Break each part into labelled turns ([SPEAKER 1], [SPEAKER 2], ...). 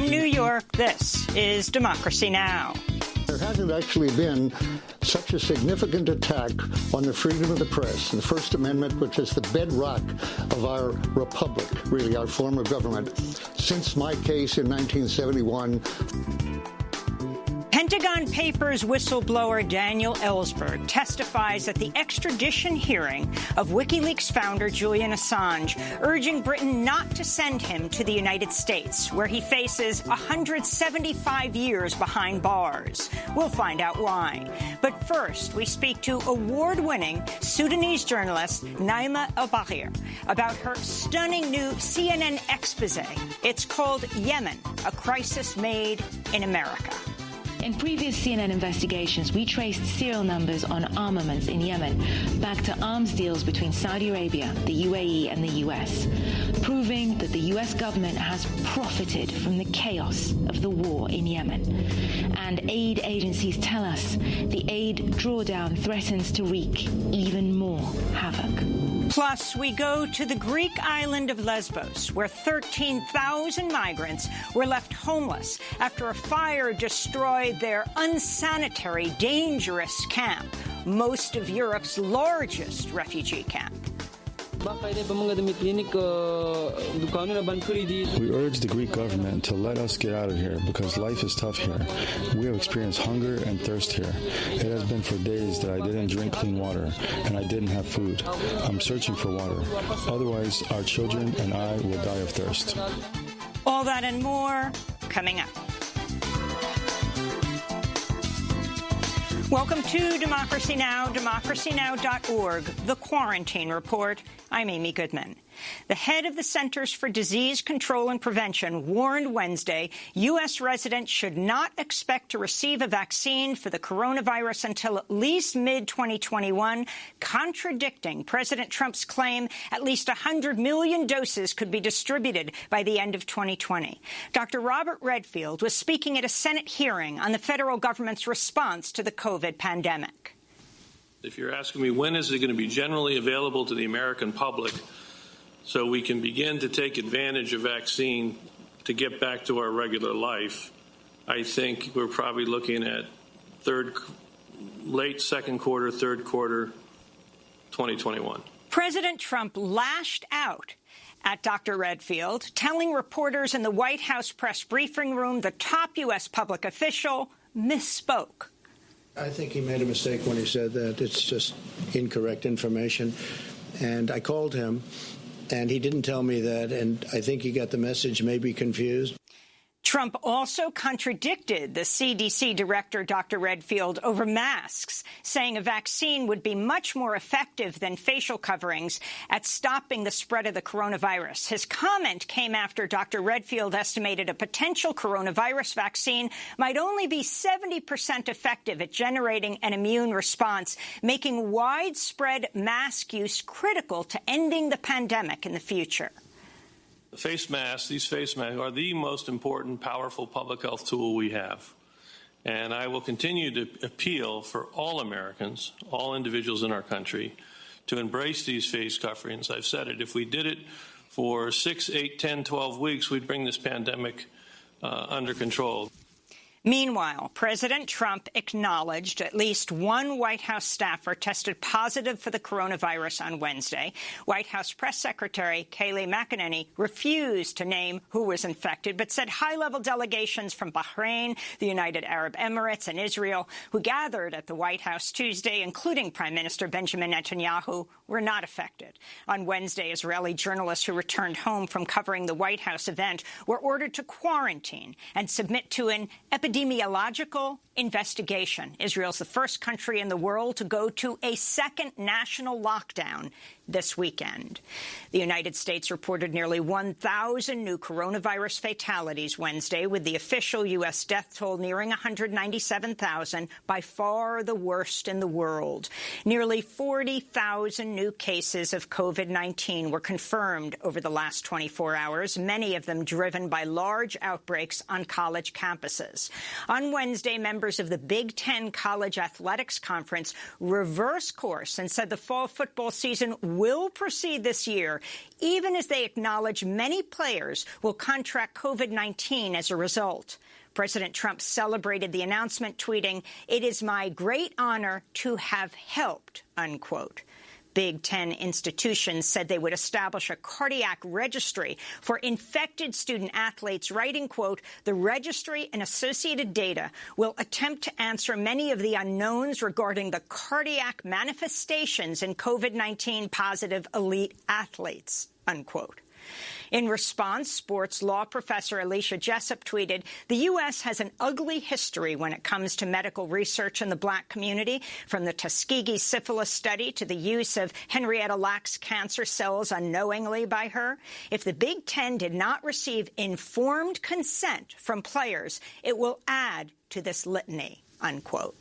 [SPEAKER 1] From New York, this is Democracy Now!
[SPEAKER 2] There hasn't actually been such a significant attack on the freedom of the press, the First Amendment, which is the bedrock of our republic, really our form of government, since my case in 1971.
[SPEAKER 1] Pentagon Papers whistleblower Daniel Ellsberg testifies at the extradition hearing of WikiLeaks founder Julian Assange, urging Britain not to send him to the United States, where he faces 175 years behind bars. We'll find out why. But first, we speak to award-winning Sudanese journalist Naima El-Bahir about her stunning new CNN expose. It's called Yemen, a crisis made in America.
[SPEAKER 3] In previous CNN investigations, we traced serial numbers on armaments in Yemen back to arms deals between Saudi Arabia, the UAE, and the US, proving that the US government has profited from the chaos of the war in Yemen. And aid agencies tell us the aid drawdown threatens to wreak even more havoc.
[SPEAKER 1] Plus, we go to the Greek island of Lesbos, where 13,000 migrants were left homeless after a fire destroyed their unsanitary, dangerous camp, most of Europe's largest refugee camp.
[SPEAKER 4] We urge
[SPEAKER 5] the Greek government to let us get out of here because life is tough here. We have experienced hunger and thirst here. It has been for days that I didn't drink clean water and I didn't have food. I'm searching for water. Otherwise, our children and I will die of thirst.
[SPEAKER 1] All that and more coming up. Welcome to Democracy Now!, democracynow.org, The Quarantine Report. I'm Amy Goodman. The head of the Centers for Disease Control and Prevention warned Wednesday U.S. residents should not expect to receive a vaccine for the coronavirus until at least mid-2021, contradicting President Trump's claim at least 100 million doses could be distributed by the end of 2020. Dr. Robert Redfield was speaking at a Senate hearing on the federal government's response to the COVID pandemic.
[SPEAKER 6] If you're asking me when is it going to be generally available to the American public, so we can begin to take advantage of vaccine to get back to our regular life, I think we're probably looking at late second quarter, third quarter, 2021.
[SPEAKER 1] President Trump lashed out at Dr. Redfield, telling reporters in the White House press briefing room the top U.S. public official misspoke.
[SPEAKER 7] I think he made a mistake when he said that. It's just incorrect information. And I called him, and he didn't tell me that, and I think he got the message, maybe confused.
[SPEAKER 1] Trump also contradicted the CDC director, Dr. Redfield, over masks, saying a vaccine would be much more effective than facial coverings at stopping the spread of the coronavirus. His comment came after Dr. Redfield estimated a potential coronavirus vaccine might only be 70% effective at generating an immune response, making widespread mask use critical to ending the pandemic in the future.
[SPEAKER 6] These face masks are the most important, powerful public health tool we have. And I will continue to appeal for all Americans, all individuals in our country, to embrace these face coverings. I've said it, if we did it for 6, 8, 10, 12 weeks, we'd bring this pandemic under control.
[SPEAKER 1] Meanwhile, President Trump acknowledged at least one White House staffer tested positive for the coronavirus on Wednesday. White House Press Secretary Kayleigh McEnany refused to name who was infected, but said high-level delegations from Bahrain, the United Arab Emirates, and Israel, who gathered at the White House Tuesday, including Prime Minister Benjamin Netanyahu, were not affected. On Wednesday, Israeli journalists who returned home from covering the White House event were ordered to quarantine and submit to an epidemiological investigation. Israel's the first country in the world to go to a second national lockdown this weekend. The United States reported nearly 1,000 new coronavirus fatalities Wednesday, with the official U.S. death toll nearing 197,000, by far the worst in the world. Nearly 40,000 new cases of COVID-19 were confirmed over the last 24 hours, many of them driven by large outbreaks on college campuses. On Wednesday, members of the Big Ten College Athletics Conference reversed course and said the fall football season will proceed this year, even as they acknowledge many players will contract COVID-19 as a result. President Trump celebrated the announcement, tweeting, "It is my great honor to have helped," unquote. Big Ten institutions said they would establish a cardiac registry for infected student athletes, writing, quote, "The registry and associated data will attempt to answer many of the unknowns regarding the cardiac manifestations in COVID-19 positive elite athletes," unquote. In response, sports law professor Alicia Jessup tweeted, "The U.S. has an ugly history when it comes to medical research in the black community, from the Tuskegee syphilis study to the use of Henrietta Lacks cancer cells unknowingly by her. If the Big Ten did not receive informed consent from players, it will add to this litany," unquote.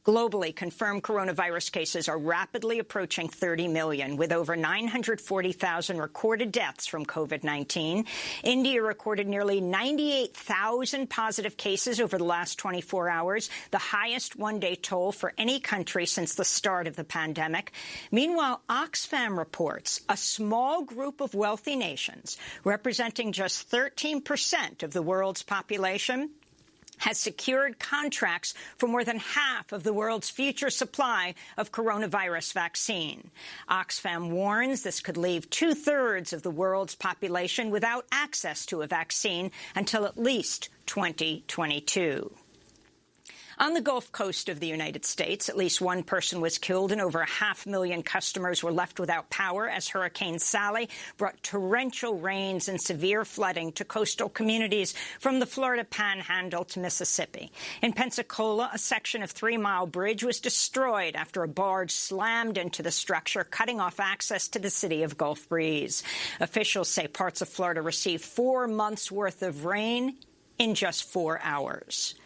[SPEAKER 1] Globally, confirmed coronavirus cases are rapidly approaching 30 million, with over 940,000 recorded deaths from COVID-19. India recorded nearly 98,000 positive cases over the last 24 hours, the highest one-day toll for any country since the start of the pandemic. Meanwhile, Oxfam reports a small group of wealthy nations, representing just 13% of the world's population, has secured contracts for more than half of the world's future supply of coronavirus vaccine. Oxfam warns this could leave 2/3 of the world's population without access to a vaccine until at least 2022. On the Gulf Coast of the United States, at least one person was killed and over 500,000 customers were left without power as Hurricane Sally brought torrential rains and severe flooding to coastal communities from the Florida Panhandle to Mississippi. In Pensacola, a section of 3 Mile Bridge was destroyed after a barge slammed into the structure, cutting off access to the city of Gulf Breeze. Officials say parts of Florida received 4 months' worth of rain in just 4 hours.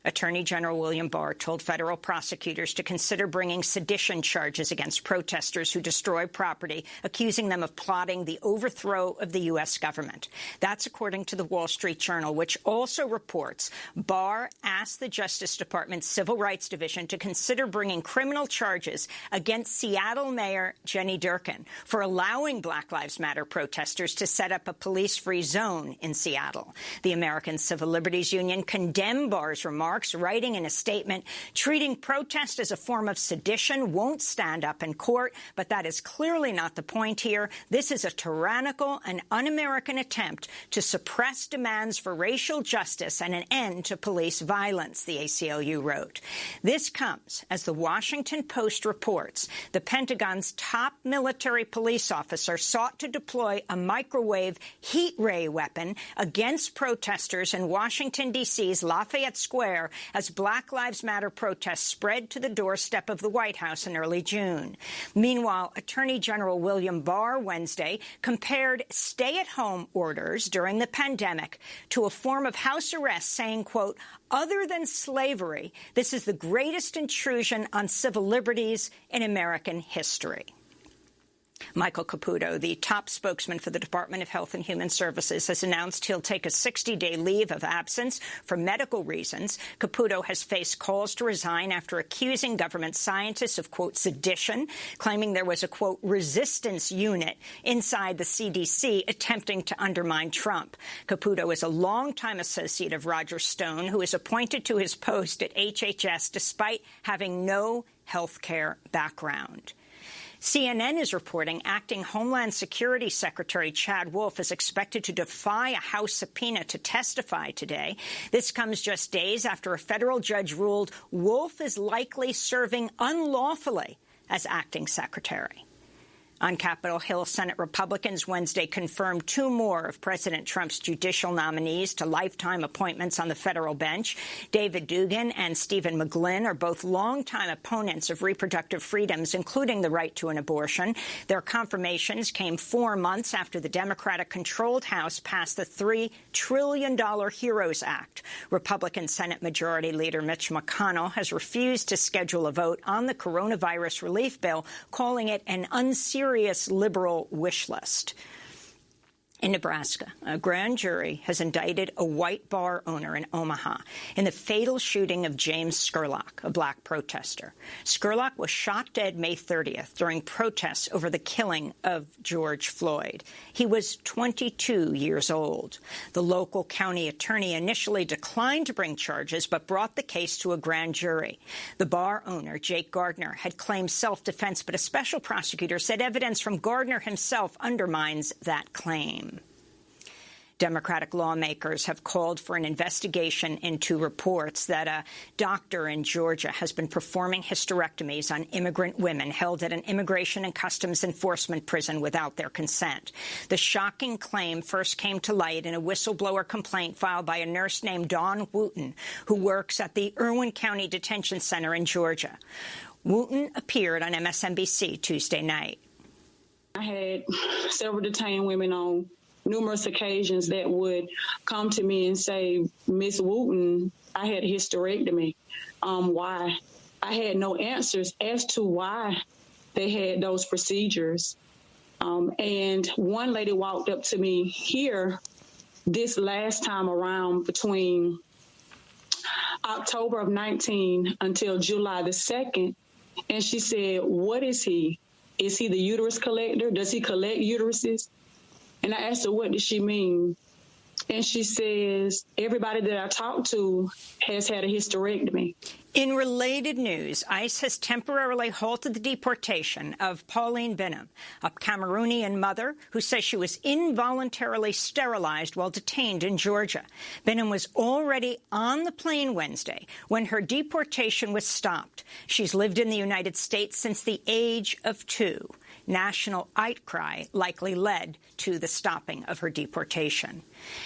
[SPEAKER 1] Attorney General William Barr told federal prosecutors to consider bringing sedition charges against protesters who destroy property, accusing them of plotting the overthrow of the U.S. government. That's according to the Wall Street Journal, which also reports Barr asked the Justice Department's Civil Rights Division to consider bringing criminal charges against Seattle Mayor Jenny Durkan for allowing Black Lives Matter protesters to set up a police-free zone in Seattle. The American Civil Liberties Union condemned Barr's remarks, writing in a statement, "Treating protest as a form of sedition won't stand up in court, but that is clearly not the point here. This is a tyrannical and un-American attempt to suppress demands for racial justice and an end to police violence," the ACLU wrote. This comes as the Washington Post reports the Pentagon's top military police officer sought to deploy a microwave heat ray weapon against protesters in Washington, D.C.'s Lafayette Square as Black Lives Matter protests spread to the doorstep of the White House in early June. Meanwhile, Attorney General William Barr Wednesday compared stay-at-home orders during the pandemic to a form of house arrest, saying, quote, "Other than slavery, this is the greatest intrusion on civil liberties in American history." Michael Caputo, the top spokesman for the Department of Health and Human Services, has announced he'll take a 60-day leave of absence for medical reasons. Caputo has faced calls to resign after accusing government scientists of, quote, sedition, claiming there was a, quote, resistance unit inside the CDC attempting to undermine Trump. Caputo is a longtime associate of Roger Stone, who was appointed to his post at HHS despite having no health care background. CNN is reporting acting Homeland Security Secretary Chad Wolf is expected to defy a House subpoena to testify today. This comes just days after a federal judge ruled Wolf is likely serving unlawfully as acting secretary. On Capitol Hill, Senate Republicans Wednesday confirmed 2 more of President Trump's judicial nominees to lifetime appointments on the federal bench. David Dugan and Stephen McGlynn are both longtime opponents of reproductive freedoms, including the right to an abortion. Their confirmations came 4 months after the Democratic-controlled House passed the $3 trillion HEROES Act. Republican Senate Majority Leader Mitch McConnell has refused to schedule a vote on the coronavirus relief bill, calling it an unserious liberal wish list. In Nebraska, a grand jury has indicted a white bar owner in Omaha in the fatal shooting of James Scurlock, a black protester. Scurlock was shot dead May 30th during protests over the killing of George Floyd. He was 22 years old. The local county attorney initially declined to bring charges, but brought the case to a grand jury. The bar owner, Jake Gardner, had claimed self-defense, but a special prosecutor said evidence from Gardner himself undermines that claim. Democratic lawmakers have called for an investigation into reports that a doctor in Georgia has been performing hysterectomies on immigrant women held at an Immigration and Customs Enforcement prison without their consent. The shocking claim first came to light in a whistleblower complaint filed by a nurse named Dawn Wooten, who works at the Irwin County Detention Center in Georgia. Wooten appeared on MSNBC Tuesday night.
[SPEAKER 4] I had several detained women on numerous occasions that would come to me and say, Miss Wooten, I had a hysterectomy. Why? I had no answers as to why they had those procedures. And one lady walked up to me here this last time around between October of 19 until July the 2nd. And she said, what is he? Is he the uterus collector? Does he collect uteruses? And I asked her, what does she mean? And she says, everybody that I talked to has had a hysterectomy.
[SPEAKER 1] In related news, ICE has temporarily halted the deportation of Pauline Bingham, a Cameroonian mother who says she was involuntarily sterilized while detained in Georgia. Bingham was already on the plane Wednesday when her deportation was stopped. She's lived in the United States since the age of 2. National outcry likely led to the stopping of her deportation.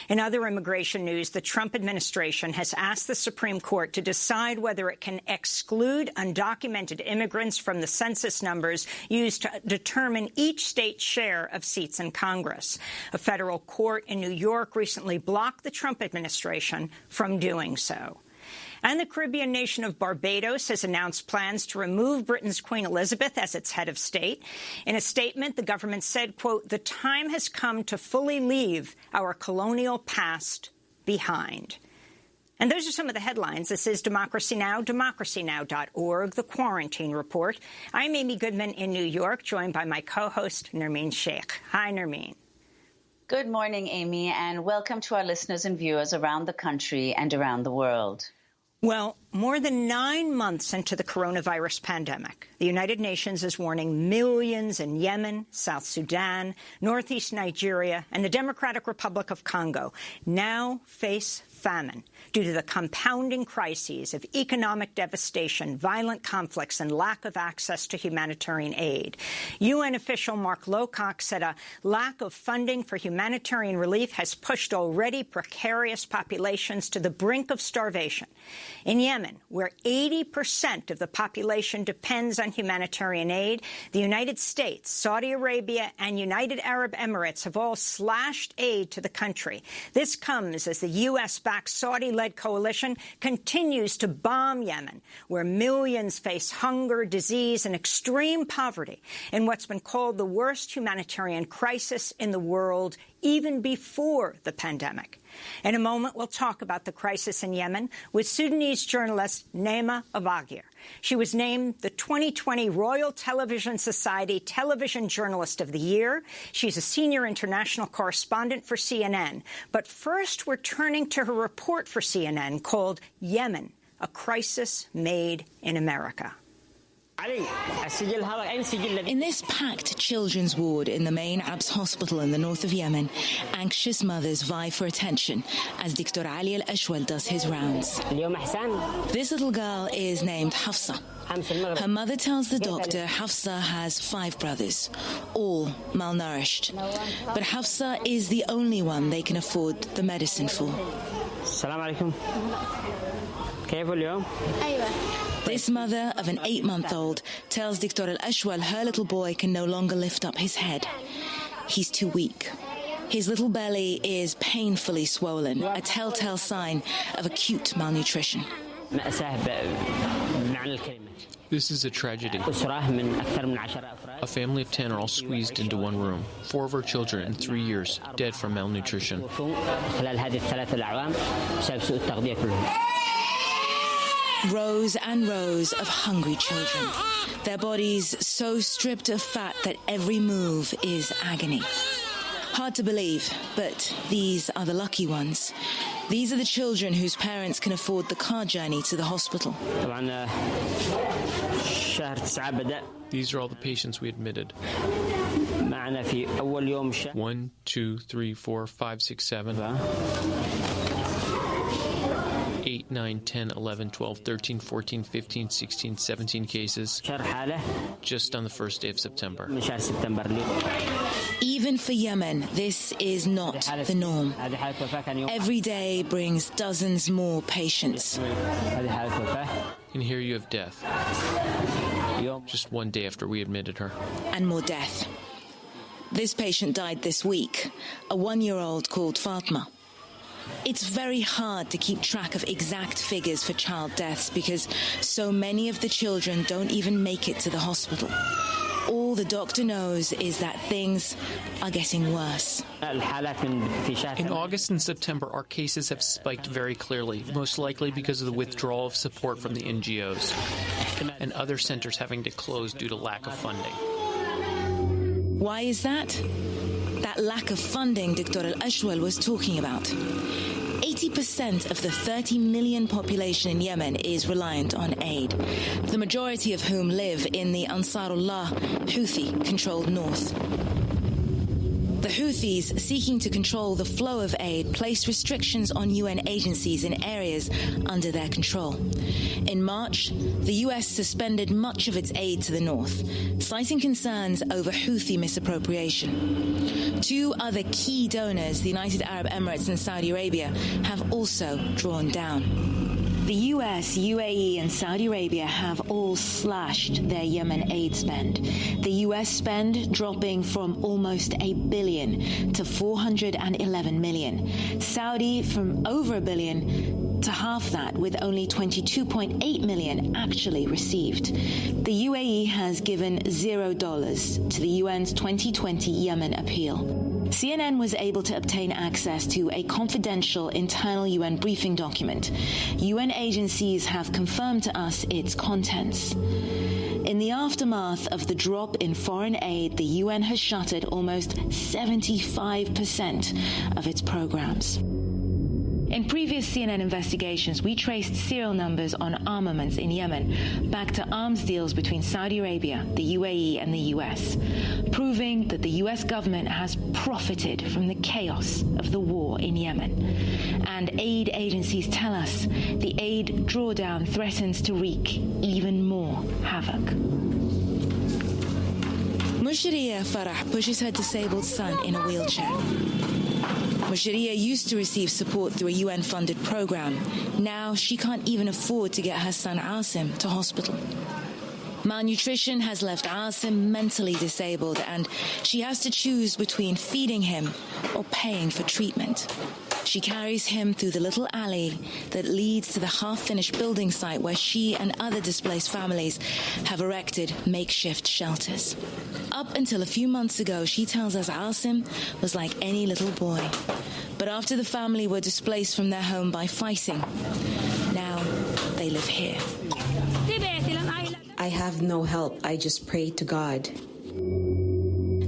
[SPEAKER 1] In other immigration news, the Trump administration has asked the Supreme Court to decide whether it can exclude undocumented immigrants from the census numbers used to determine each state's share of seats in Congress. A federal court in New York recently blocked the Trump administration from doing so. And the Caribbean nation of Barbados has announced plans to remove Britain's Queen Elizabeth as its head of state. In a statement, the government said, quote, the time has come to fully leave our colonial past behind. And those are some of the headlines. This is Democracy Now!, democracynow.org, The Quarantine Report. I'm Amy Goodman in New York, joined by my co-host, Nermeen Sheikh. Hi, Nermeen.
[SPEAKER 8] Good morning, Amy, and welcome to our listeners and viewers around the country and around the world.
[SPEAKER 1] Well, more than 9 months into the coronavirus pandemic, the United Nations is warning millions in Yemen, South Sudan, northeast Nigeria, and the Democratic Republic of Congo now face famine due to the compounding crises of economic devastation, violent conflicts, and lack of access to humanitarian aid. UN official Mark Lowcock said a lack of funding for humanitarian relief has pushed already precarious populations to the brink of starvation. In Yemen, where 80% of the population depends on humanitarian aid, the United States, Saudi Arabia, and United Arab Emirates have all slashed aid to the country. This comes as the U.S.-backed Saudi-led coalition continues to bomb Yemen, where millions face hunger, disease, and extreme poverty in what's been called the worst humanitarian crisis in the world, even before the pandemic. In a moment, we'll talk about the crisis in Yemen with Sudanese journalist Naima Abagir. She was named the 2020 Royal Television Society Television Journalist of the Year. She's a senior international correspondent for CNN. But first, we're turning to her report for CNN called Yemen, a Crisis Made in America.
[SPEAKER 3] In this packed children's ward in the main Abs hospital in the north of Yemen, anxious mothers vie for attention as Dr. Ali Al-Ashwal does his rounds. This little girl is named Hafsa. Her mother tells the doctor Hafsa has 5 brothers, all malnourished. But Hafsa is the only one they can afford the medicine for. This mother of an 8-month-old tells Dr. Al-Ashwal her little boy can no longer lift up his head. He's too weak. His little belly is painfully swollen, a telltale sign of acute malnutrition.
[SPEAKER 9] This is a tragedy. A family of 10 are all squeezed into one room. 4 of our children in 3 years dead from malnutrition.
[SPEAKER 3] Rows and rows of hungry children, their bodies so stripped of fat that every move is agony. Hard to believe, but these are the lucky ones. These are the children whose parents can afford the car journey to the hospital.
[SPEAKER 9] These are all the patients we admitted. 1, 2, 3, 4, 5, 6, 7. 8, 9, 10, 11, 12, 13, 14, 15, 16, 17 cases just on the first day of September.
[SPEAKER 3] Even for Yemen, this is not the norm. Every day brings dozens more patients.
[SPEAKER 9] And here you have death. Just one day after we admitted her.
[SPEAKER 3] And more death. This patient died this week, a 1-year-old called Fatma. It's very hard to keep track of exact figures for child deaths because so many of the children don't even make it to the hospital. All the doctor knows is that things are getting worse.
[SPEAKER 9] In August and September, our cases have spiked very clearly, most likely because of the withdrawal of support from the NGOs and other centers having to close due to lack of funding.
[SPEAKER 3] Why is that? That lack of funding Dr. Al-Ashwal was talking about. 80% of the 30 million population in Yemen is reliant on aid, the majority of whom live in the Ansarullah Houthi-controlled north. The Houthis, seeking to control the flow of aid, placed restrictions on UN agencies in areas under their control. In March, the US suspended much of its aid to the north, citing concerns over Houthi misappropriation. 2 other key donors, the United Arab Emirates and Saudi Arabia, have also drawn down. The US, UAE and Saudi Arabia have all slashed their Yemen aid spend. The US spend dropping from almost $1 billion to $411 million. Saudi from over $1 billion to half that, with only $22.8 million actually received. The UAE has given $0 to the UN's 2020 Yemen appeal. CNN was able to obtain access to a confidential internal UN briefing document. UN agencies have confirmed to us its contents. In the aftermath of the drop in foreign aid, the UN has shuttered almost 75% of its programs. In previous CNN investigations, we traced serial numbers on armaments in Yemen back to arms deals between Saudi Arabia, the UAE, and the US, proving that the US government has profited from the chaos of the war in Yemen. And aid agencies tell us the aid drawdown threatens to wreak even more havoc. Mushariya Farah pushes her disabled son in a wheelchair. Mushariya used to receive support through a UN-funded program. Now she can't even afford to get her son Asim to hospital. Malnutrition has left Asim mentally disabled, and she has to choose between feeding him or paying for treatment. She carries him through the little alley that leads to the half-finished building site where she and other displaced families have erected makeshift shelters. Up until a few months ago, she tells us Asim was like any little boy. But after the family were displaced from their home by fighting, now they live here.
[SPEAKER 10] I have no help. I just pray to God.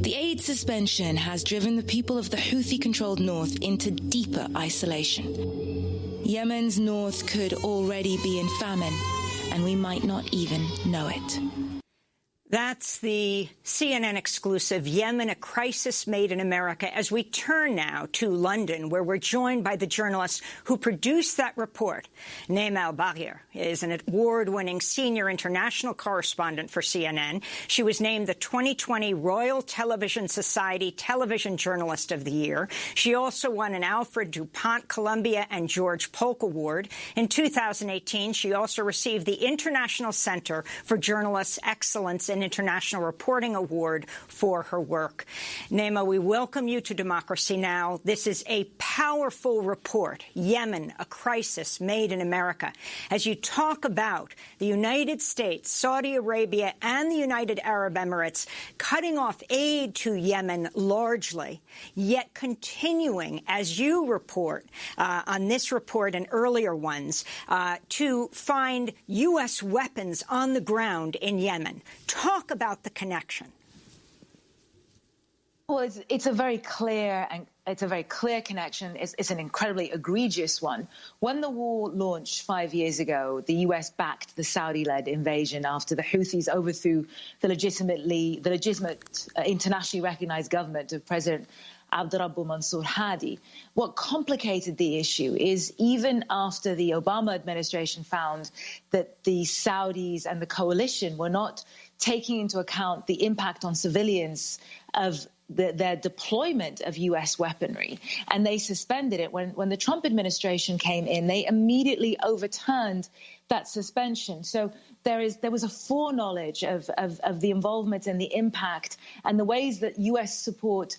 [SPEAKER 3] The aid suspension has driven the people of the Houthi-controlled north into deeper isolation. Yemen's north could already be in famine, and we might not even know it.
[SPEAKER 1] That's the CNN exclusive Yemen, a crisis made in America. As we turn now to London, where we're joined by the journalist who produced that report. Naima Al-Baghir is an award-winning senior international correspondent for CNN. She was named the 2020 Royal Television Society Television Journalist of the Year. She also won an Alfred DuPont Columbia and George Polk Award. In 2018, she also received the International Center for Journalists' Excellence in International Reporting Award for her work. Naima, we welcome you to Democracy Now! This is a powerful report, Yemen, a crisis made in America. As you talk about the United States, Saudi Arabia, and the United Arab Emirates cutting off aid to Yemen largely, yet continuing, as you report on this report and earlier ones, to find U.S. weapons on the ground in Yemen. Talk about the connection.
[SPEAKER 3] Well, it's a very clear connection. It's an incredibly egregious one. When the war launched 5 years ago, the U.S. backed the Saudi-led invasion after the Houthis overthrew the legitimate, internationally recognized government of President Abdurrabbu Mansour Hadi. What complicated the issue is even after the Obama administration found that the Saudis and the coalition were not taking into account the impact on civilians of their deployment of U.S. weaponry, and they suspended it. When the Trump administration came in, they immediately overturned that suspension. So there was a foreknowledge of the involvement and the impact and the ways that U.S. support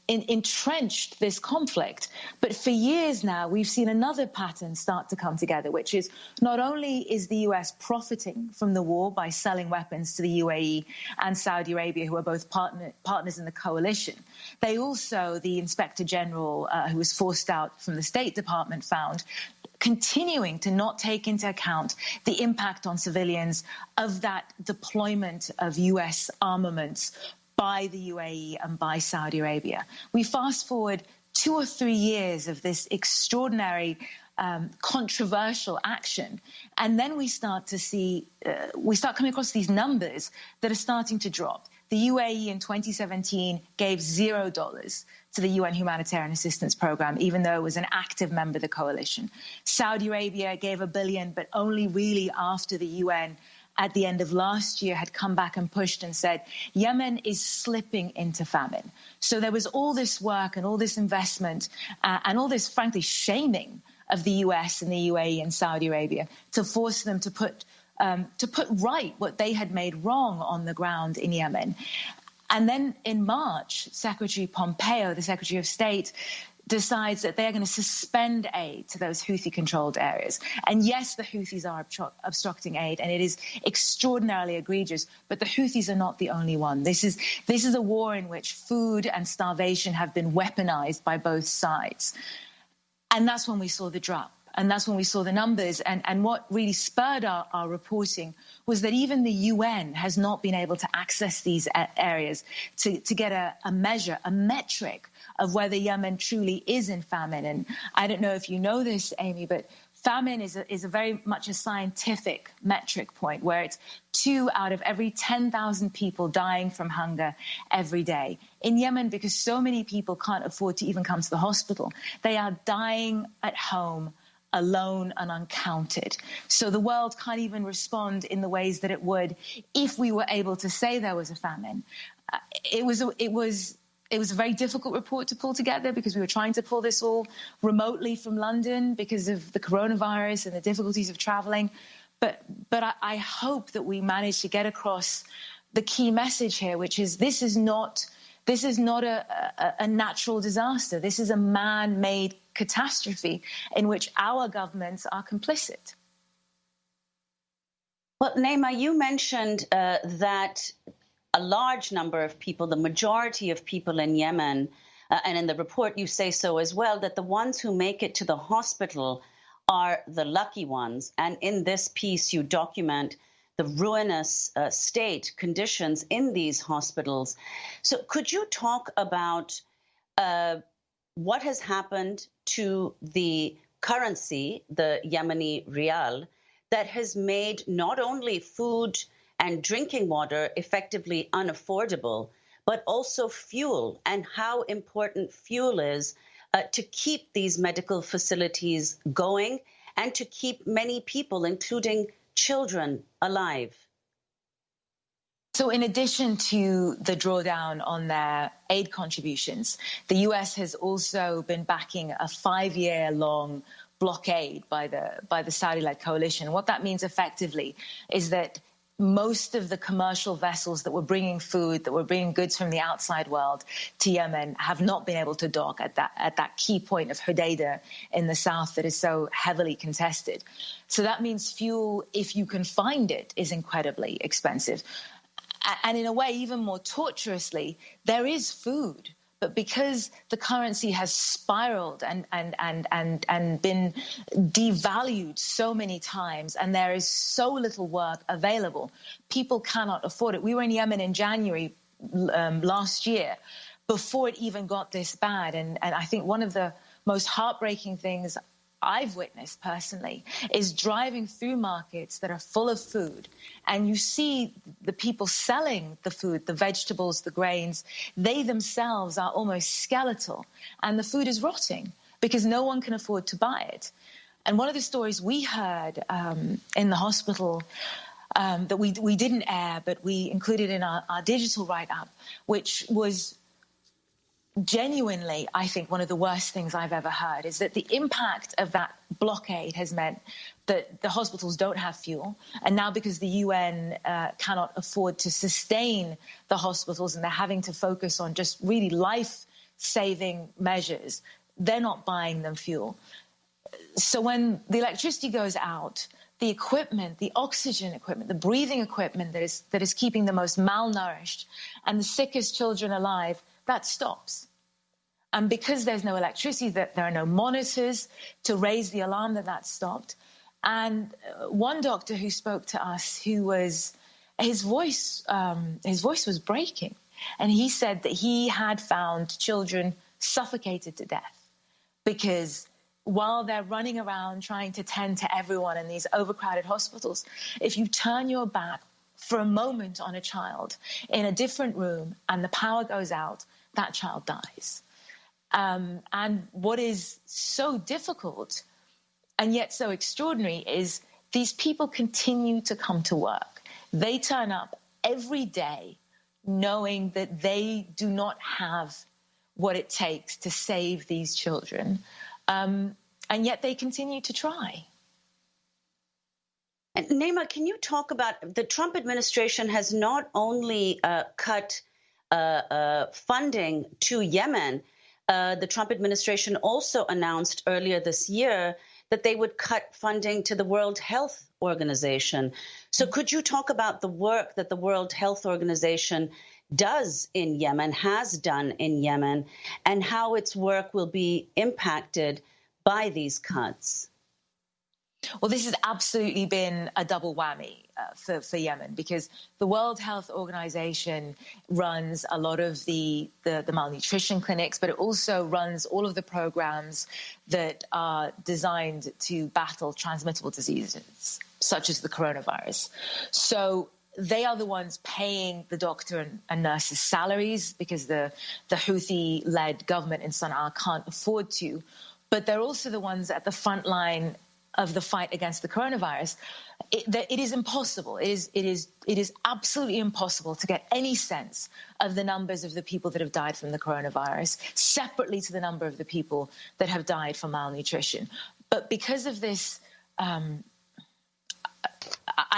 [SPEAKER 3] entrenched this conflict. But for years now, we've seen another pattern start to come together, which is not only is the U.S. profiting from the war by selling weapons to the UAE and Saudi Arabia, who are both partners in the coalition, they also, the Inspector General, who was forced out from the State Department, found continuing to not take into account the impact on civilians of that deployment of U.S. armaments by the UAE and by Saudi Arabia. We fast forward 2 or 3 years of this extraordinary, controversial action, and then we start to see, we start coming across these numbers that are starting to drop. The UAE in 2017 gave $0 to the UN Humanitarian Assistance Program, even though it was an active member of the coalition. Saudi Arabia gave $1 billion, but only really after the UN at the end of last year had come back and pushed and said, Yemen is slipping into famine. So there was all this work and all this investment and all this, frankly, shaming of the US and the UAE and Saudi Arabia to force them to put right what they had made wrong on the ground in Yemen. And then in March, Secretary Pompeo, the Secretary of State, decides that they are going to suspend aid to those Houthi-controlled areas. And yes, the Houthis are obstructing aid, and it is extraordinarily egregious, but the Houthis are not the only one. This is a war in which food and starvation have been weaponized by both sides. And that's when we saw the drop. And that's when we saw the numbers. And what really spurred our reporting was that even the UN has not been able to access these areas to get a measure, a metric of whether Yemen truly is in famine. And I don't know if you know this, Amy, but famine is a very much a scientific metric point where it's 2 out of every 10,000 people dying from hunger every day. In Yemen, because so many people can't afford to even come to the hospital, they are dying at home, alone and uncounted. So the world can't even respond in the ways that it would if we were able to say there was a famine. It was a very difficult report to pull together because we were trying to pull this all remotely from London because of the coronavirus and the difficulties of traveling. But I hope that we managed to get across the key message here, which is this is not a natural disaster. This is a man-made catastrophe in which our governments are complicit.
[SPEAKER 8] Well, Naima, you mentioned that a large number of people, the majority of people in Yemen, and in the report you say so as well, that the ones who make it to the hospital are the lucky ones. And in this piece, you document the ruinous state conditions in these hospitals. So could you talk about what has happened to the currency, the Yemeni rial, that has made not only food and drinking water effectively unaffordable, but also fuel, and how important fuel is to keep these medical facilities going and to keep many people, including children, alive?
[SPEAKER 3] So in addition to the drawdown on their aid contributions, the U.S. has also been backing a 5-year-long blockade by the Saudi-led coalition. What that means effectively is that most of the commercial vessels that were bringing food, that were bringing goods from the outside world to Yemen, have not been able to dock at that key point of Hodeidah in the south that is so heavily contested. So that means fuel, if you can find it, is incredibly expensive. And in a way, even more tortuously, there is food. But because the currency has spiraled and been devalued so many times, and there is so little work available, people cannot afford it. We were in Yemen in January last year, before it even got this bad. And I think one of the most heartbreaking things I've witnessed personally is driving through markets that are full of food, and you see the people selling the food, the vegetables, the grains, they themselves are almost skeletal, and the food is rotting because no one can afford to buy it. And one of the stories we heard in the hospital that we didn't air, but we included in our digital write-up, which was genuinely, I think, one of the worst things I've ever heard, is that the impact of that blockade has meant that the hospitals don't have fuel. And now, because the UN cannot afford to sustain the hospitals and they're having to focus on just really life-saving measures, they're not buying them fuel. So when the electricity goes out, the equipment, the oxygen equipment, the breathing equipment that is keeping the most malnourished and the sickest children alive, that stops. And because there's no electricity, that there are no monitors to raise the alarm that stopped. And one doctor who spoke to us, his voice was breaking. And he said that he had found children suffocated to death because while they're running around trying to tend to everyone in these overcrowded hospitals, if you turn your back for a moment on a child in a different room and the power goes out, that child dies. And what is so difficult and yet so extraordinary is these people continue to come to work. They turn up every day knowing that they do not have what it takes to save these children, and yet they continue to try.
[SPEAKER 8] And Naima, can you talk about the Trump administration has not only cut funding to Yemen, the Trump administration also announced earlier this year that they would cut funding to the World Health Organization. So could you talk about the work that the World Health Organization does in Yemen, has done in Yemen, and how its work will be impacted by these cuts?
[SPEAKER 3] Well, this has absolutely been a double whammy for Yemen, because the World Health Organization runs a lot of the malnutrition clinics, but it also runs all of the programs that are designed to battle transmittable diseases, such as the coronavirus. So they are the ones paying the doctor and nurses' salaries because the Houthi-led government in Sana'a can't afford to. But they're also the ones at the front line of the fight against the coronavirus. It is impossible. It is absolutely impossible to get any sense of the numbers of the people that have died from the coronavirus separately to the number of the people that have died from malnutrition. But because of this, I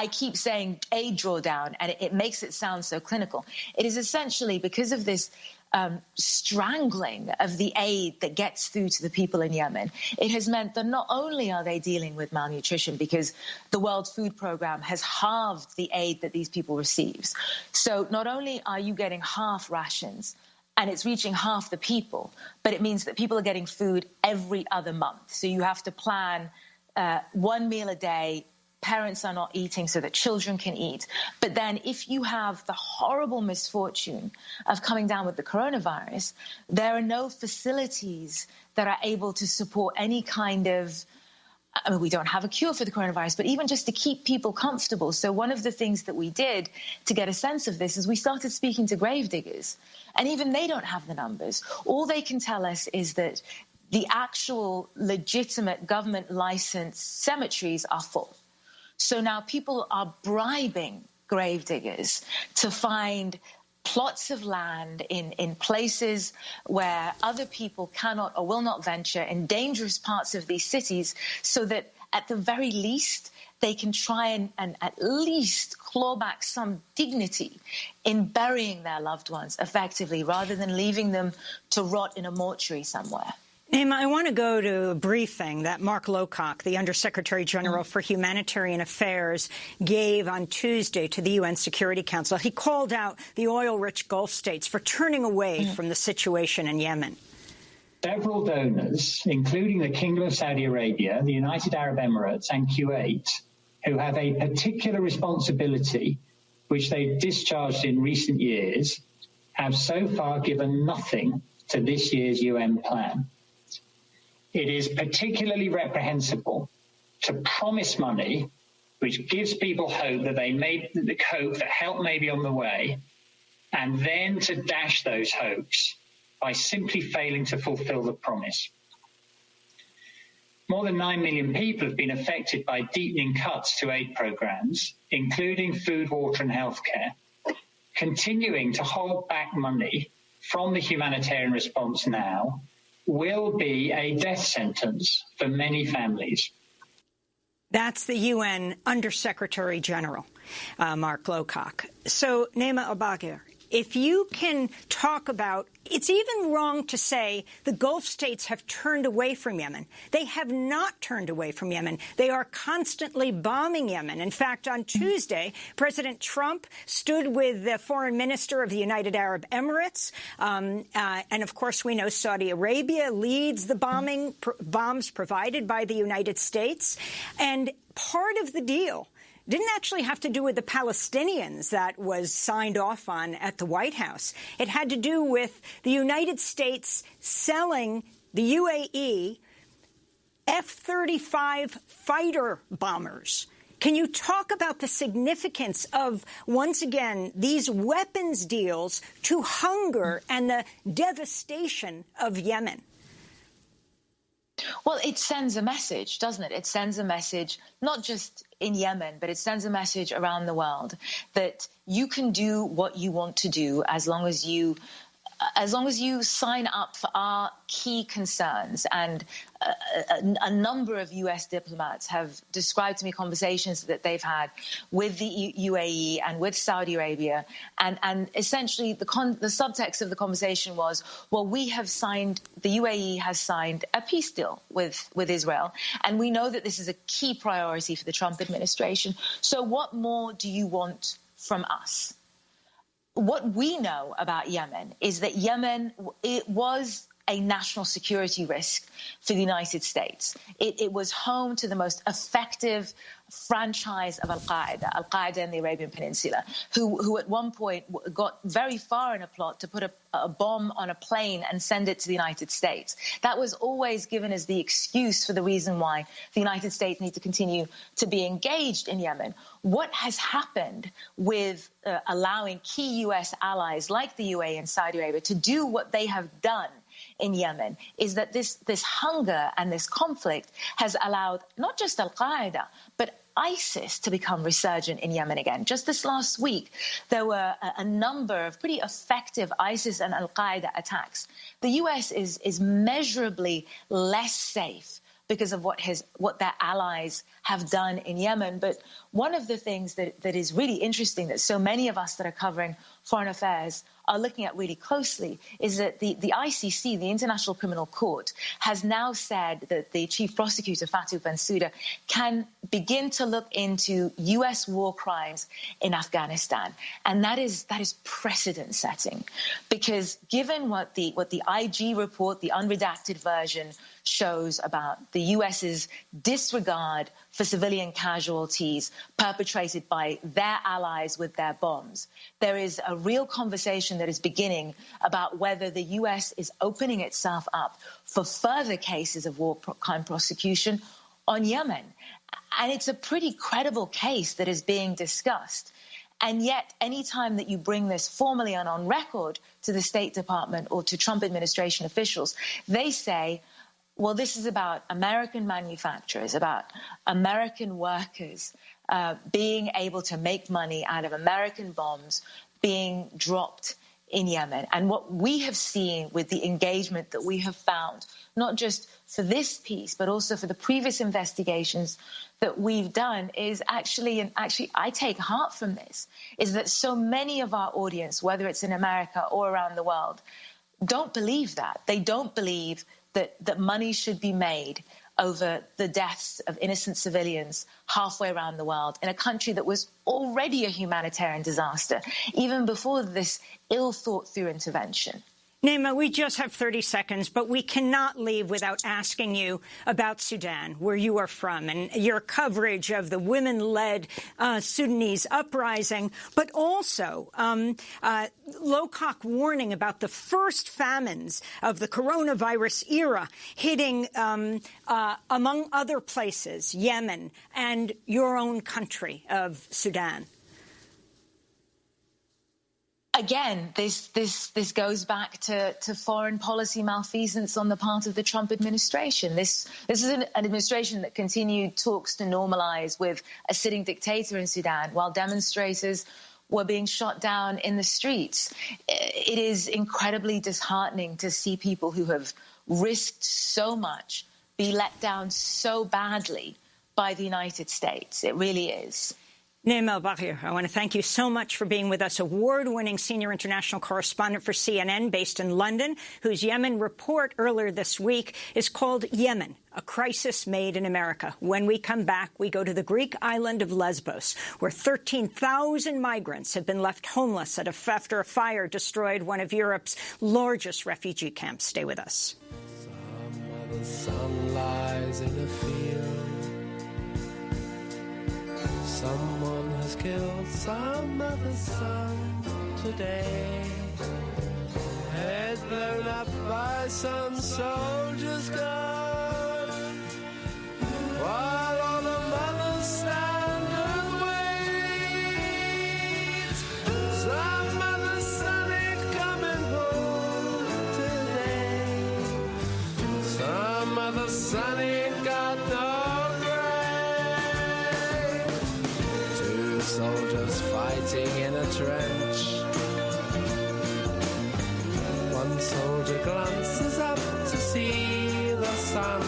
[SPEAKER 3] keep saying aid drawdown, and it makes it sound so clinical. It is essentially because of this strangling of the aid that gets through to the people in Yemen. It has meant that not only are they dealing with malnutrition, because the World Food Programme has halved the aid that these people receive. So not only are you getting half rations and it's reaching half the people, but it means that people are getting food every other month. So you have to plan one meal a day. Parents are not eating so that children can eat. But then if you have the horrible misfortune of coming down with the coronavirus, there are no facilities that are able to support any kind of, I mean, we don't have a cure for the coronavirus, but even just to keep people comfortable. So one of the things that we did to get a sense of this is we started speaking to grave diggers, and even they don't have the numbers. All they can tell us is that the actual legitimate government licensed cemeteries are full. So now people are bribing grave diggers to find plots of land in places where other people cannot or will not venture, in dangerous parts of these cities, so that at the very least, they can try and at least claw back some dignity in burying their loved ones effectively, rather than leaving them to rot in a mortuary somewhere.
[SPEAKER 1] Naima, I want to go to a briefing that Mark Lowcock, the Undersecretary General for Humanitarian Affairs, gave on Tuesday to the UN Security Council. He called out the oil-rich Gulf states for turning away from the situation in Yemen.
[SPEAKER 11] Several donors, including the Kingdom of Saudi Arabia, the United Arab Emirates and Kuwait, who have a particular responsibility which they've discharged in recent years, have so far given nothing to this year's UN plan. It is particularly reprehensible to promise money which gives people hope that help may be on the way, and then to dash those hopes by simply failing to fulfill the promise. More than 9 million people have been affected by deepening cuts to aid programs, including food, water and healthcare. Continuing to hold back money from the humanitarian response now will be a death sentence for many families.
[SPEAKER 1] That's the UN Undersecretary General, Mark Lowcock. So, Naima Al-Bagir, if you can talk about, it's even wrong to say the Gulf states have turned away from Yemen. They have not turned away from Yemen. They are constantly bombing Yemen. In fact, on Tuesday, President Trump stood with the foreign minister of the United Arab Emirates. And of course, we know Saudi Arabia leads the bombs provided by the United States. And part of the deal didn't actually have to do with the Palestinians that was signed off on at the White House. It had to do with the United States selling the UAE F-35 fighter bombers. Can you talk about the significance of, once again, these weapons deals to hunger and the devastation of Yemen?
[SPEAKER 3] Well, it sends a message, doesn't it? It sends a message, not just in Yemen, but it sends a message around the world that you can do what you want to do as long as you sign up for our key concerns. And a number of U.S. diplomats have described to me conversations that they've had with the UAE and with Saudi Arabia. And essentially the subtext of the conversation was, well, the UAE has signed a peace deal with Israel. And we know that this is a key priority for the Trump administration. So what more do you want from us? What we know about Yemen is that Yemen, it was a national security risk for the United States. It was home to the most effective franchise of Al-Qaeda in the Arabian Peninsula, who at one point got very far in a plot to put a bomb on a plane and send it to the United States. That was always given as the excuse for the reason why the United States need to continue to be engaged in Yemen. What has happened with allowing key U.S. allies like the UAE and Saudi Arabia to do what they have done in Yemen is that this hunger and this conflict has allowed not just Al-Qaeda, but ISIS to become resurgent in Yemen again. Just this last week, there were a number of pretty effective ISIS and Al-Qaeda attacks. The U.S. is measurably less safe because of what their allies have done in Yemen. But one of the things that is really interesting that so many of us that are covering foreign affairs are looking at really closely is that the ICC, the International Criminal Court, has now said that the chief prosecutor, Fatou Bensouda, can begin to look into U.S. war crimes in Afghanistan. And that is precedent-setting, because given what the IG report, the unredacted version, shows about the U.S.'s disregard for civilian casualties perpetrated by their allies with their bombs, there is a real conversation that is beginning about whether the U.S. is opening itself up for further cases of war crime prosecution on Yemen. And it's a pretty credible case that is being discussed. And yet, any time that you bring this formally and on record to the State Department or to Trump administration officials, they say, well, this is about American manufacturers, about American workers being able to make money out of American bombs being dropped in Yemen. And what we have seen with the engagement that we have found, not just for this piece, but also for the previous investigations that we've done, is actually I take heart from this, is that so many of our audience, whether it's in America or around the world, don't believe that. They don't believe that money should be made over the deaths of innocent civilians halfway around the world in a country that was already a humanitarian disaster, even before this ill-thought-through intervention.
[SPEAKER 1] Naima, we just have 30 seconds, but we cannot leave without asking you about Sudan, where you are from, and your coverage of the women-led Sudanese uprising, but also Lowcock warning about the first famines of the coronavirus era hitting, among other places, Yemen and your own country of Sudan.
[SPEAKER 3] Again, this goes back to foreign policy malfeasance on the part of the Trump administration. This is an administration that continued talks to normalize with a sitting dictator in Sudan while demonstrators were being shot down in the streets. It is incredibly disheartening to see people who have risked so much be let down so badly by the United States. It really is.
[SPEAKER 1] Naima El-Bahir, I want to thank you so much for being with us, award-winning senior international correspondent for CNN based in London, whose Yemen report earlier this week is called Yemen, a Crisis Made in America. When we come back, we go to the Greek island of Lesbos, where 13,000 migrants have been left homeless after a fire destroyed one of Europe's largest refugee camps. Stay with us.
[SPEAKER 12] The sun lies in a field. Someone has killed some other son today. Head blown up by some soldier's gun. While all the mothers stand and wait. Some other son ain't coming home today. Some other son ain't got no soldiers fighting in a trench. One soldier glances up to see the sun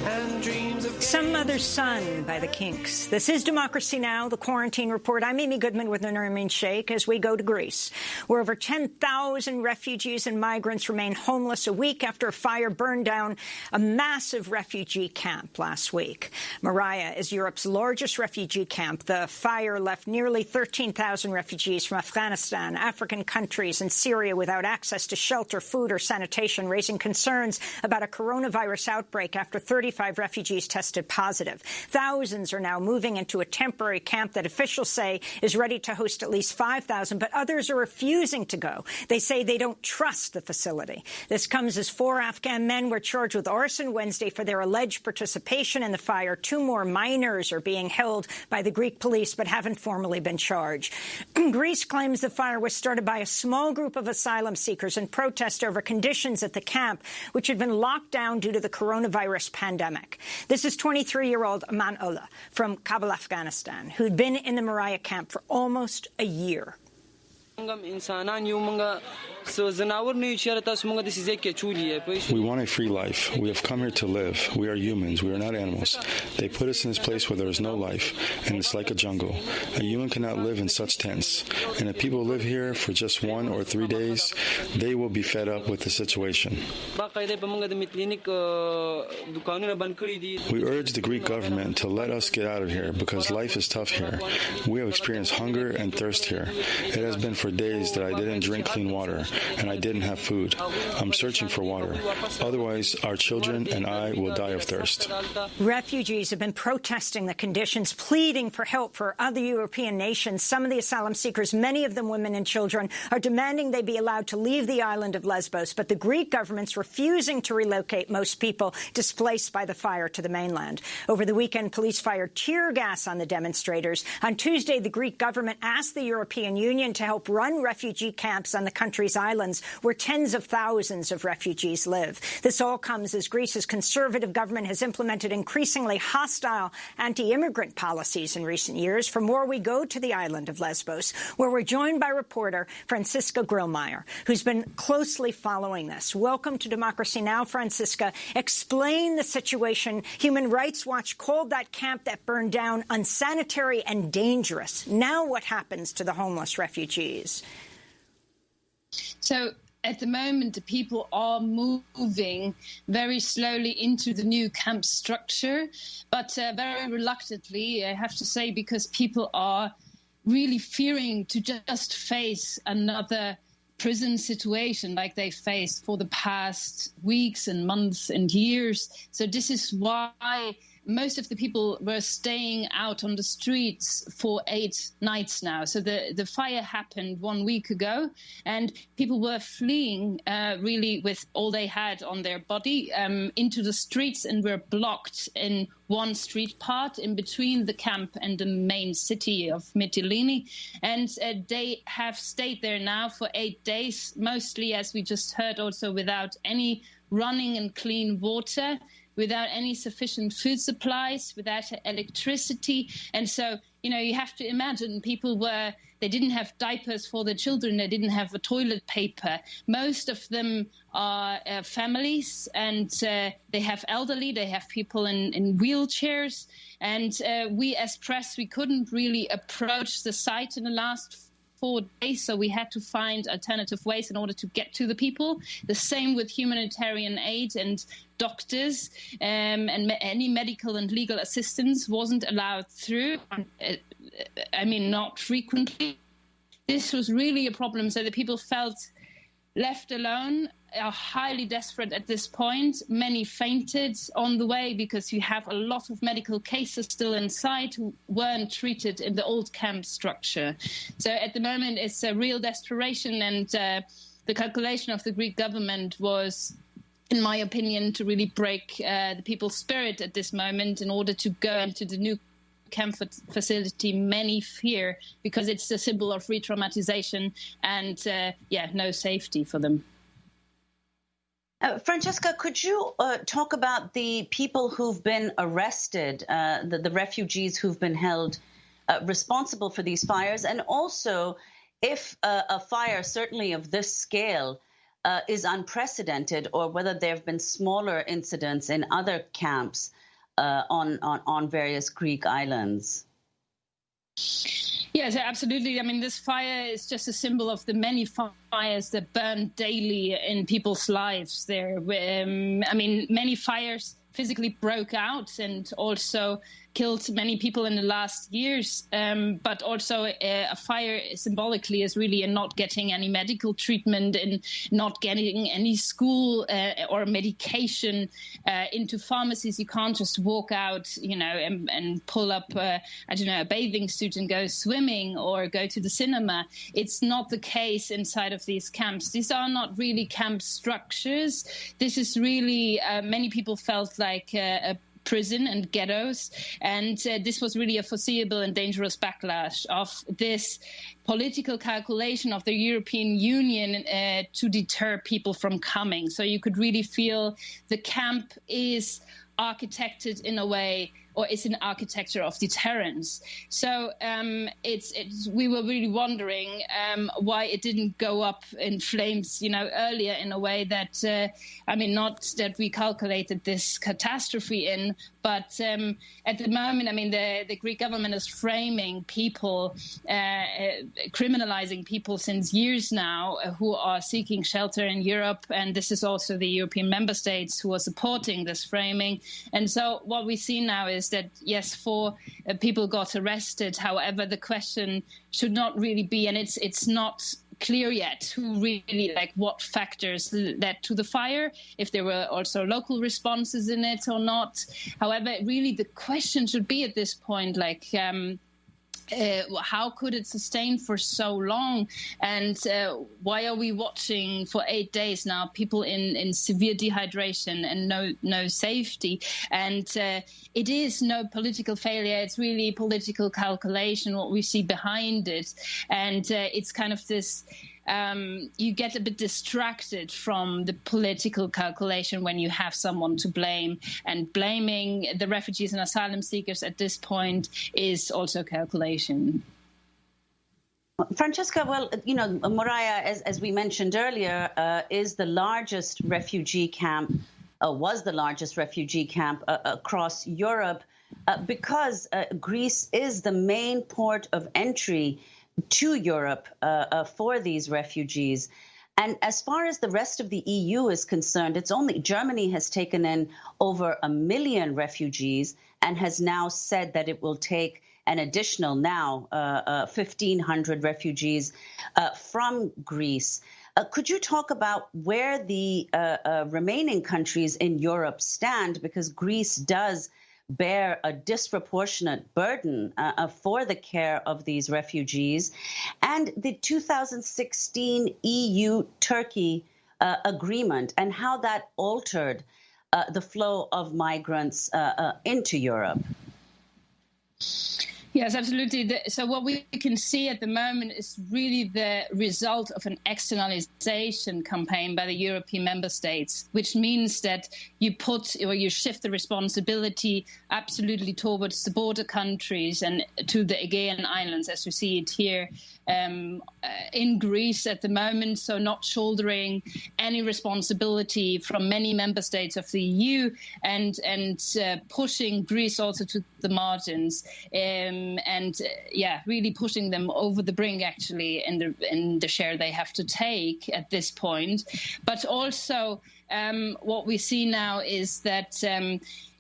[SPEAKER 12] and dreams of
[SPEAKER 1] Some Other Son by the Kinks. This is Democracy Now!, the Quarantine Report. I'm Amy Goodman with Nermin Sheikh as we go to Greece, where over 10,000 refugees and migrants remain homeless a week after a fire burned down a massive refugee camp last week. Moria is Europe's largest refugee camp. The fire left nearly 13,000 refugees from Afghanistan, African countries, and Syria without access to shelter, food, or sanitation, raising concerns about a coronavirus outbreak after 35 refugees tested positive. Thousands are now moving into a temporary camp that officials say is ready to host at least 5,000, but others are refusing to go. They say they don't trust the facility. This comes as 4 Afghan men were charged with arson Wednesday for their alleged participation in the fire. 2 more minors are being held by the Greek police but haven't formally been charged. Greece claims the fire was started by a small group of asylum seekers in protest over conditions at the camp, which had been locked down due to the coronavirus pandemic. This is 23-year-old Aman Ullah from Kabul, Afghanistan, who'd been in the Moria camp for almost a year.
[SPEAKER 13] We want
[SPEAKER 5] a free life. We have come here to live. We are humans. We are not animals. They put us in this place where there is no life, and it's like a jungle. A human cannot live in such tents. And if people live here for just 1 or 3 days, they will be fed up with the situation. We urge the Greek government to let us get out of here because life is tough here. We have experienced hunger and thirst here. It has been for days that I didn't drink clean water, and I didn't have food. I'm searching for water. Otherwise, our children and I will die of thirst.
[SPEAKER 1] Refugees have been protesting the conditions, pleading for help for other European nations. Some of the asylum seekers, many of them women and children, are demanding they be allowed to leave the island of Lesbos, but the Greek government's refusing to relocate most people displaced by the fire to the mainland. Over the weekend, police fired tear gas on the demonstrators. On Tuesday, the Greek government asked the European Union to help run refugee camps on the country's islands where tens of thousands of refugees live. This all comes as Greece's conservative government has implemented increasingly hostile anti-immigrant policies in recent years. For more, we go to the island of Lesbos, where we're joined by reporter Franziska Grillmeyer, who's been closely following this. Welcome to Democracy Now!, Franziska. Explain the situation. Human Rights Watch called that camp that burned down unsanitary and dangerous. Now what happens to the homeless refugees?
[SPEAKER 14] So at the moment, the people are moving very slowly into the new camp structure, but very reluctantly, I have to say, because people are really fearing to just face another prison situation like they faced for the past weeks and months and years. So this is why most of the people were staying out on the streets for 8 nights now. So the fire happened 1 week ago, and people were fleeing really with all they had on their body into the streets, and were blocked in one street part in between the camp and the main city of Mytilene. And they have stayed there now for 8 days, mostly, as we just heard, also without any running and clean water, without any sufficient food supplies, without electricity. And so, you have to imagine they didn't have diapers for their children. They didn't have toilet paper. Most of them are families, and they have elderly. They have people in wheelchairs. And we as press, we couldn't really approach the site in the last 4 days, so we had to find alternative ways in order to get to the people. The same with humanitarian aid and doctors, and any medical and legal assistance wasn't allowed through. Not frequently. This was really a problem, so the people felt left alone, are highly desperate at this point. Many fainted on the way because you have a lot of medical cases still inside who weren't treated in the old camp structure. So at the moment, it's a real desperation, and the calculation of the Greek government was, in my opinion, to really break the people's spirit at this moment in order to go into the new camp facility. Many fear because it's a symbol of re-traumatization and, no safety for them.
[SPEAKER 8] Franziska, could you talk about the people who've been arrested, the refugees who've been held responsible for these fires, and also if a fire, certainly of this scale, is unprecedented, or whether there have been smaller incidents in other camps on various Greek islands?
[SPEAKER 14] Yes, absolutely. This fire is just a symbol of the many fires that burn daily in people's lives there. Many fires physically broke out and also killed many people in the last years. But also a fire symbolically is really in not getting any medical treatment and not getting any school or medication into pharmacies. You can't just walk out, and pull up, a bathing suit and go swimming or go to the cinema. It's not the case inside of these camps. These are not really camp structures. This is really, many people felt like a prison and ghettos, and this was really a foreseeable and dangerous backlash of this political calculation of the European Union to deter people from coming. So you could really feel the camp is architected in a way, or is an architecture of deterrence. So we were really wondering why it didn't go up in flames, earlier, in a way that, not that we calculated this catastrophe in, but at the moment, the Greek government is framing people, criminalizing people since years now who are seeking shelter in Europe. And this is also the European member states who are supporting this framing. And so what we see now is that, yes, 4 people got arrested. However, the question should not really be, and it's not clear yet who really, what factors led to the fire, if there were also local responses in it or not. However, really the question should be at this point, how could it sustain for so long? And why are we watching for 8 days now people in severe dehydration and no safety? And it is no political failure. It's really political calculation, what we see behind it. And it's kind of this... you get a bit distracted from the political calculation when you have someone to blame, and blaming the refugees and asylum seekers at this point is also calculation.
[SPEAKER 8] Francesca, well, you know, Moria, as we mentioned earlier, is the largest refugee camp, was the largest refugee camp across Europe because Greece is the main port of entry to Europe for these refugees. And as far as the rest of the EU is concerned, it's only Germany has taken in over 1 million refugees and has now said that it will take an additional 1,500 refugees from Greece. Could you talk about where the remaining countries in Europe stand? Because Greece does bear a disproportionate burden for the care of these refugees. And the 2016 EU-Turkey agreement and how that altered the flow of migrants into Europe.
[SPEAKER 14] Yes, absolutely. So what we can see at the moment is really the result of an externalization campaign by the European member states, which means that you shift the responsibility absolutely towards the border countries and to the Aegean Islands, as we see it here in Greece at the moment. So not shouldering any responsibility from many member states of the EU and pushing Greece also to the margins. Really pushing them over the brink, actually, in the share they have to take at this point. But also, what we see now is that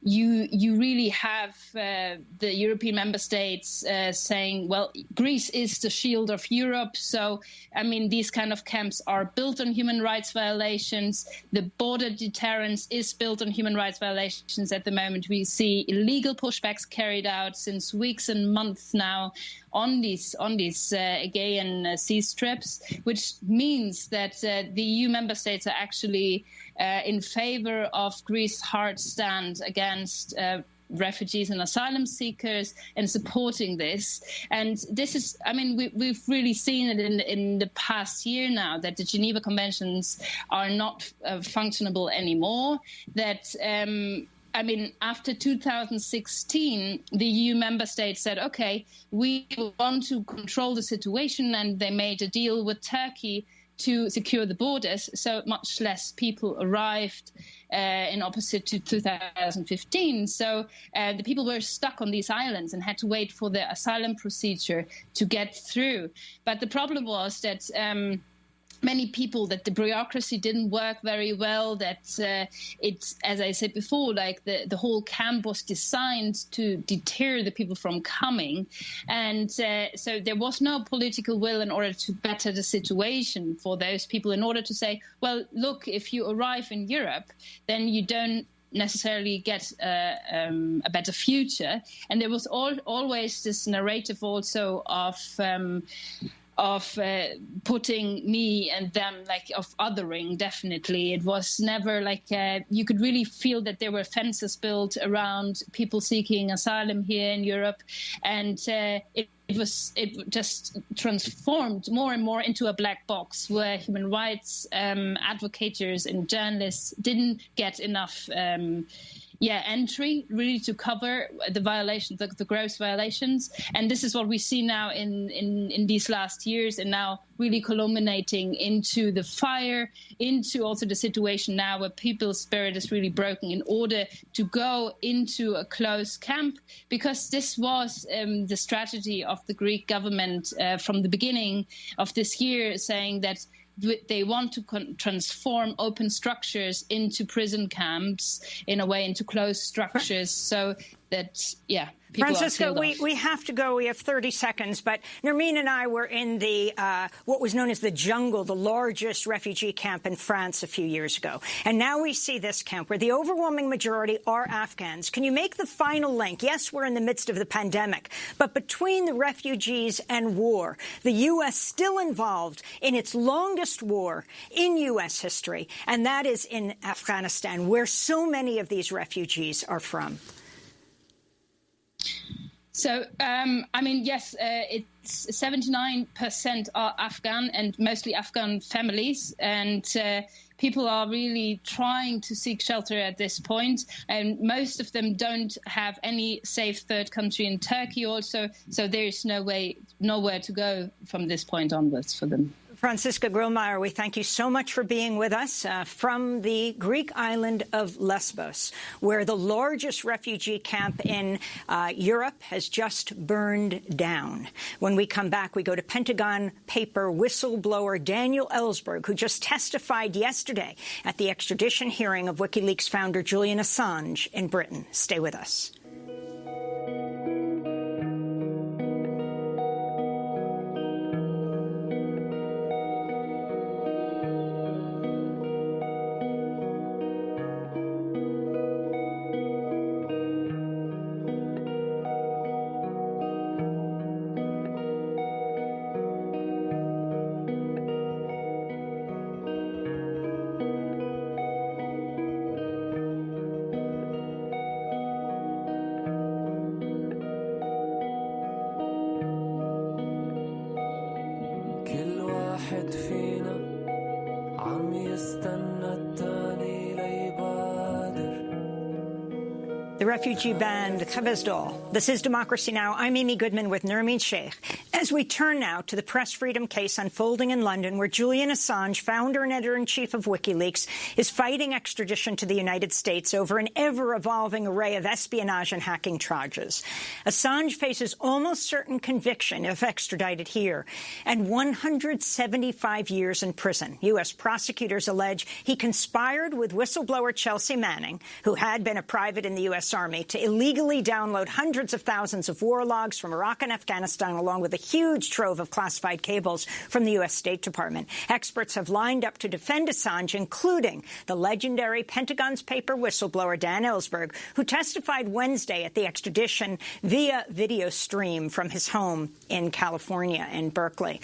[SPEAKER 14] you really have the European member states saying, well, Greece is the shield of Europe. So, I mean, these kind of camps are built on human rights violations. The border deterrence is built on human rights violations at the moment. We see illegal pushbacks carried out since weeks and months now on these Aegean sea strips, which means that the EU member states are actually in favor of Greece's hard stand against refugees and asylum seekers and supporting this. And this is, I mean, we've really seen it in the past year now that the Geneva Conventions are not functionable anymore, that after 2016, the EU member states said, OK, we want to control the situation, and they made a deal with Turkey to secure the borders, so much less people arrived in opposite to 2015. So the people were stuck on these islands and had to wait for the asylum procedure to get through. But the problem was that many people, that the bureaucracy didn't work very well, that it's, as I said before, like the whole camp was designed to deter the people from coming. And so there was no political will in order to better the situation for those people, in order to say, well, look, if you arrive in Europe, then you don't necessarily get a better future. And there was always this narrative also of putting me and them, like, of othering, definitely. It was never like, you could really feel that there were fences built around people seeking asylum here in Europe. And it just transformed more and more into a black box where human rights advocates and journalists didn't get enough entry really to cover the violations, the gross violations. And this is what we see now in these last years, and now really culminating into the fire, into also the situation now where people's spirit is really broken in order to go into a closed camp, because this was the strategy of the Greek government from the beginning of this year, saying that they want to transform open structures into prison camps, in a way, into closed structures. So that, people
[SPEAKER 1] Francisca,
[SPEAKER 14] are
[SPEAKER 1] we have to go. We have 30 seconds. But Nermeen and I were in the what was known as the Jungle, the largest refugee camp in France a few years ago. And now we see this camp where the overwhelming majority are Afghans. Can you make the final link? Yes, we're in the midst of the pandemic, but between the refugees and war, the U.S. still involved in its longest war in U.S. history, and that is in Afghanistan, where so many of these refugees are from.
[SPEAKER 14] So, yes, it's 79% are Afghan and mostly Afghan families. And people are really trying to seek shelter at this point. And most of them don't have any safe third country in Turkey also. So there is nowhere to go from this point onwards for them.
[SPEAKER 1] Francisca Grillmeyer, we thank you so much for being with us from the Greek island of Lesbos, where the largest refugee camp in Europe has just burned down. When we come back, we go to Pentagon paper whistleblower Daniel Ellsberg, who just testified yesterday at the extradition hearing of WikiLeaks founder Julian Assange in Britain. Stay with us. The refugee band Khabezdal. This is Democracy Now! I'm Amy Goodman with Nermeen Sheikh. As we turn now to the press freedom case unfolding in London, where Julian Assange, founder and editor-in-chief of WikiLeaks, is fighting extradition to the United States over an ever-evolving array of espionage and hacking charges. Assange faces almost certain conviction if extradited here, and 175 years in prison. U.S. prosecutors allege he conspired with whistleblower Chelsea Manning, who had been a private in the U.S. Army, to illegally download hundreds of thousands of war logs from Iraq and Afghanistan, along with a huge trove of classified cables from the U.S. State Department. Experts have lined up to defend Assange, including the legendary Pentagon's paper whistleblower Dan Ellsberg, who testified Wednesday at the extradition via video stream from his home in California, in Berkeley.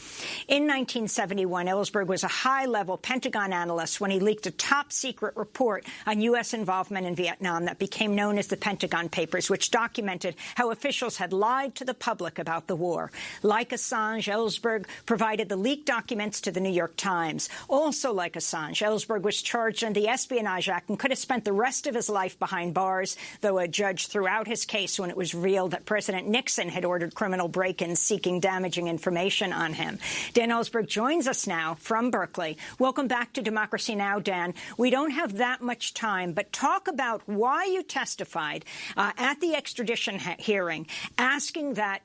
[SPEAKER 1] In 1971, Ellsberg was a high-level Pentagon analyst when he leaked a top-secret report on U.S. involvement in Vietnam that became known as the Pentagon Papers, which documented how officials had lied to the public about the war. Like Assange, Ellsberg provided the leaked documents to the New York Times. Also like Assange, Ellsberg was charged under the Espionage Act and could have spent the rest of his life behind bars, though a judge threw out his case when it was revealed that President Nixon had ordered criminal break-ins seeking damaging information on him. Dan Ellsberg joins us now from Berkeley. Welcome back to Democracy Now!, Dan. We don't have that much time, but talk about why you testified at the extradition hearing, asking that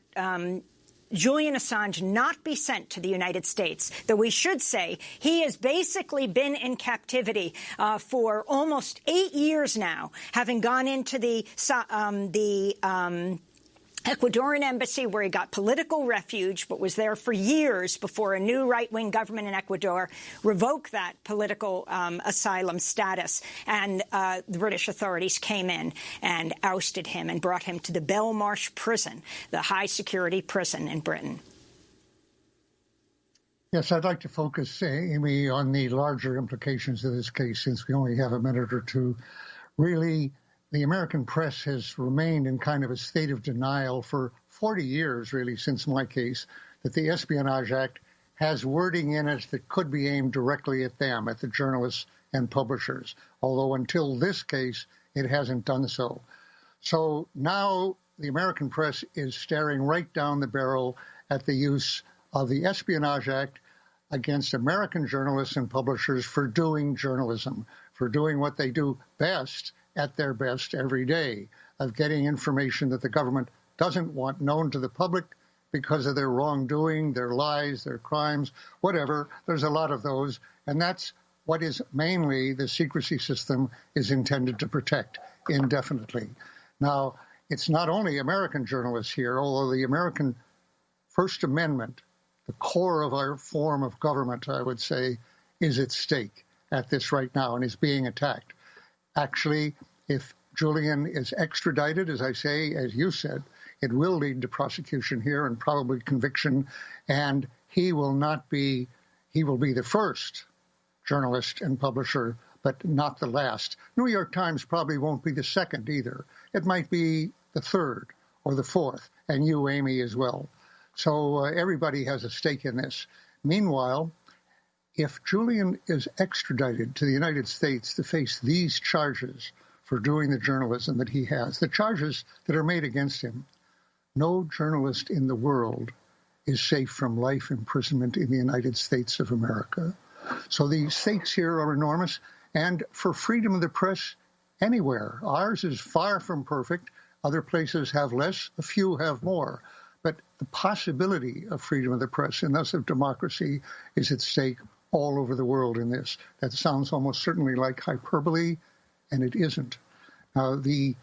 [SPEAKER 1] Julian Assange not be sent to the United States, though we should say he has basically been in captivity for almost 8 years now, having gone into the Ecuadorian embassy, where he got political refuge, but was there for years before a new right-wing government in Ecuador revoked that political asylum status. And the British authorities came in and ousted him and brought him to the Belmarsh prison, the high-security prison in Britain.
[SPEAKER 2] Yes, I'd like to focus, Amy, on the larger implications of this case, since we only have a minute or two. Really, the American press has remained in kind of a state of denial for 40 years, really, since my case, that the Espionage Act has wording in it that could be aimed directly at them, at the journalists and publishers, although until this case, it hasn't done so. So now the American press is staring right down the barrel at the use of the Espionage Act against American journalists and publishers for doing journalism, for doing what they do best, at their best every day, of getting information that the government doesn't want known to the public because of their wrongdoing, their lies, their crimes, whatever. There's a lot of those, and that's what is mainly the secrecy system is intended to protect indefinitely. Now, it's not only American journalists here, although the American First Amendment, the core of our form of government, I would say, is at stake at this right now and is being attacked. Actually, if Julian is extradited, as I say, as you said, it will lead to prosecution here and probably conviction, and he will be the first journalist and publisher, but not the last. New York Times probably won't be the second either. It might be the third or the fourth, and you, Amy, as well. So everybody has a stake in this. Meanwhile, if Julian is extradited to the United States to face these charges for doing the journalism that he has, the charges that are made against him, no journalist in the world is safe from life imprisonment in the United States of America. So the stakes here are enormous. And for freedom of the press anywhere, ours is far from perfect. Other places have less, a few have more. But the possibility of freedom of the press and thus of democracy is at stake all over the world in this. That sounds almost certainly like hyperbole, and it isn't. The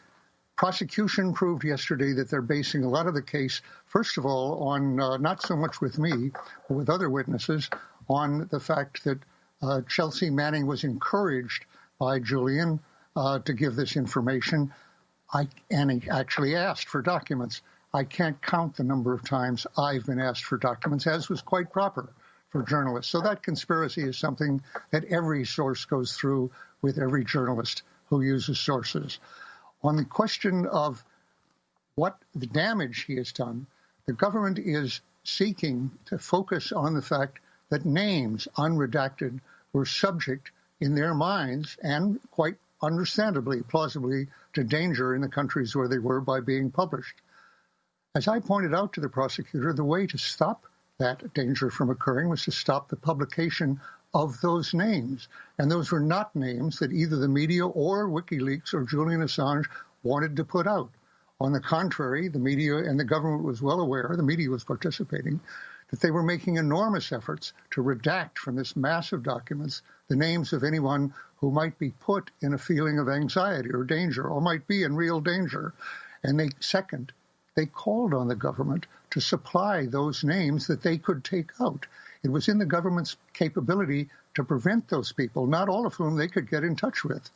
[SPEAKER 2] prosecution proved yesterday that they're basing a lot of the case, first of all, on not so much with me, but with other witnesses, on the fact that Chelsea Manning was encouraged by Julian to give this information, and he actually asked for documents. I can't count the number of times I've been asked for documents, as was quite proper for journalists. So that conspiracy is something that every source goes through with every journalist who uses sources. On the question of what the damage he has done, the government is seeking to focus on the fact that names, unredacted, were subject in their minds, and quite understandably, plausibly, to danger in the countries where they were by being published. As I pointed out to the prosecutor, the way to stop that danger from occurring was to stop the publication of those names. And those were not names that either the media or WikiLeaks or Julian Assange wanted to put out. On the contrary, the media and the government was well aware, the media was participating, that they were making enormous efforts to redact from this mass of documents the names of anyone who might be put in a feeling of anxiety or danger or might be in real danger. And they called on the government to supply those names that they could take out. It was in the government's capability to prevent those people, not all of whom they could get in touch with,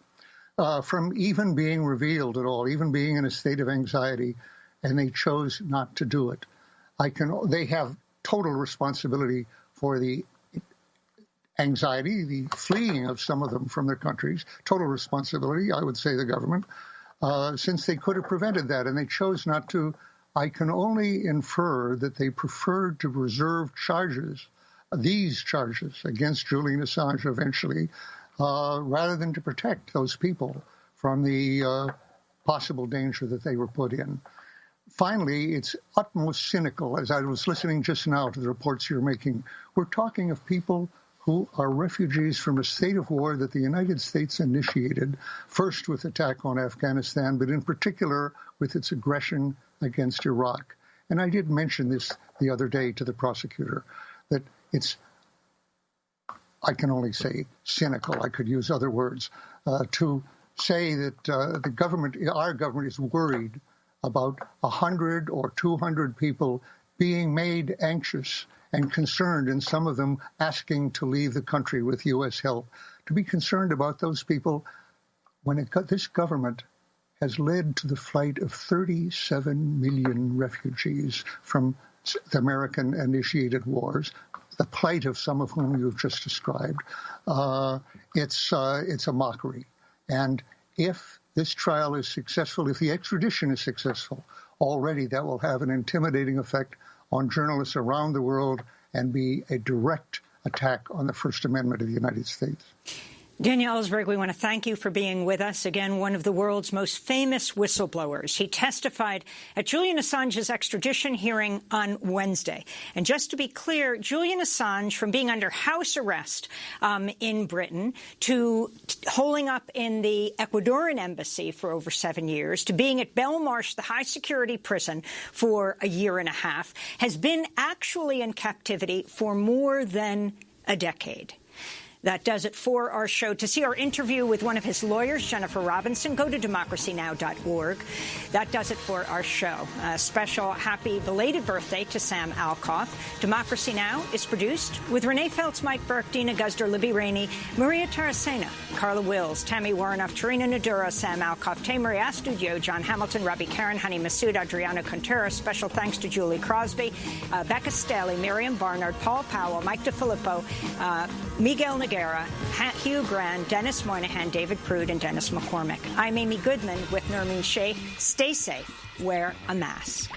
[SPEAKER 2] from even being revealed at all, even being in a state of anxiety, and they chose not to do it. They have total responsibility for the anxiety, the fleeing of some of them from their countries, total responsibility, I would say, the government, since they could have prevented that, and they chose not to. I can only infer that they preferred to reserve these charges against Julian Assange eventually, rather than to protect those people from the possible danger that they were put in. Finally, it's utmost cynical, as I was listening just now to the reports you're making. We're talking of people who are refugees from a state of war that the United States initiated, first with attack on Afghanistan, but in particular with its aggression against Iraq. And I did mention this the other day to the prosecutor, that it's, I can only say cynical, I could use other words, to say that our government is worried about 100 or 200 people being made anxious and concerned, and some of them asking to leave the country with U.S. help. To be concerned about those people when this government has led to the flight of 37 million refugees from the American-initiated wars, the plight of some of whom you've just described, it's a mockery. And if this trial is successful, if the extradition is successful, already that will have an intimidating effect on journalists around the world and be a direct attack on the First Amendment of the United States.
[SPEAKER 1] Daniel Ellsberg, we want to thank you for being with us. Again, one of the world's most famous whistleblowers. He testified at Julian Assange's extradition hearing on Wednesday. And just to be clear, Julian Assange, from being under house arrest in Britain to holding up in the Ecuadorian embassy for over 7 years, to being at Belmarsh, the high-security prison, for a year and a half, has been actually in captivity for more than a decade. That does it for our show. To see our interview with one of his lawyers, Jennifer Robinson, go to democracynow.org. That does it for our show. A special happy belated birthday to Sam Alcoff. Democracy Now! Is produced with Renee Feltz, Mike Burke, Dina Guzder, Libby Rainey, Maria Taracena, Carla Wills, Tammy Warrenoff, Tarina Nadura, Sam Alcoff, Tamery Astudio, John Hamilton, Robbie Karen, Honey Massoud, Adriana Contreras. Special thanks to Julie Crosby, Becca Staley, Miriam Barnard, Paul Powell, Mike DeFilippo, Miguel Noguera, Hugh Grand, Dennis Moynihan, David Prude, and Dennis McCormick. I'm Amy Goodman with Nermeen Sheikh. Stay safe. Wear a mask.